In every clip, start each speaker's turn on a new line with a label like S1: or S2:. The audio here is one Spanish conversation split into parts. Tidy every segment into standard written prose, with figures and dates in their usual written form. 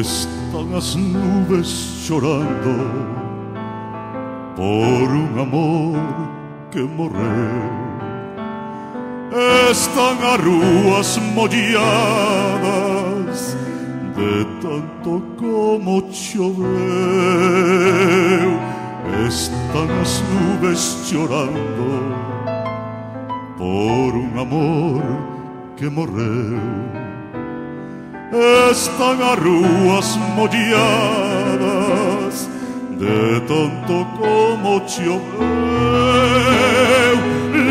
S1: Están as nubes chorando por un amor que morreu. Están as rúas molladas de tanto como choveu. Están as nubes chorando por un amor que morreu. Están as rúas molladas de tanto como choveu.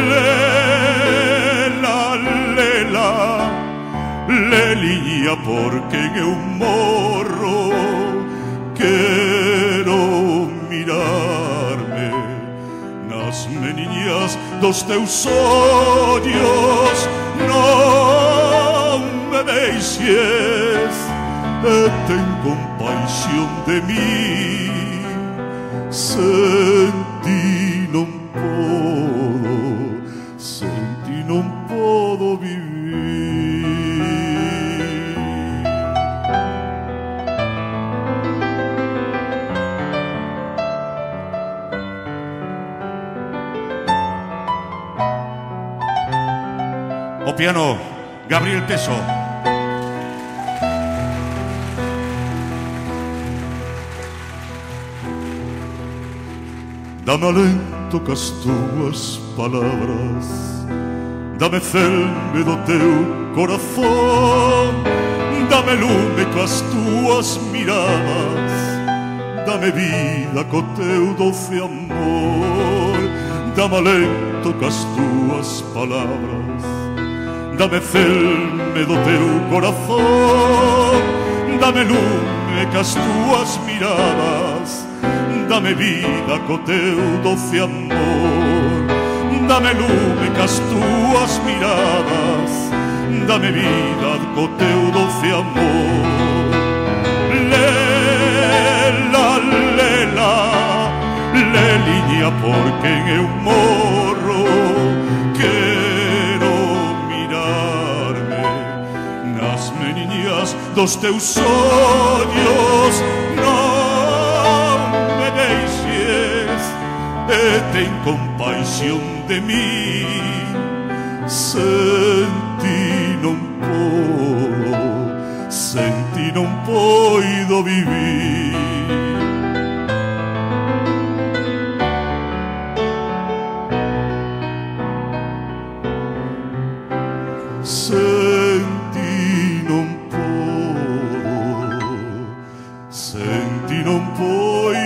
S1: Lela, lela, leliña, porque eu morro quero mirarme nas meniñas dos teus ollos. Non me deixes e ten compaixón de mí. Sen ti non podo vivir.
S2: O piano, Gabriel Peso.
S1: Dame alento cas túas palabras, dame celme do teu corazón, dame lume cas túas miradas, dame vida co teu doce amor. Dame alento cas túas palabras, dame celme do teu corazón, dame lume cas túas miradas, dame vida co teu doce amor. Dame lume cas túas miradas, dame vida co teu doce amor. Lela, lela, leliña, porque eu morro quero mirarme nas meniñas dos teus ollos. Non me deixes e ten compaixón de mí. Sen ti non poido vivir. Sen ti non podo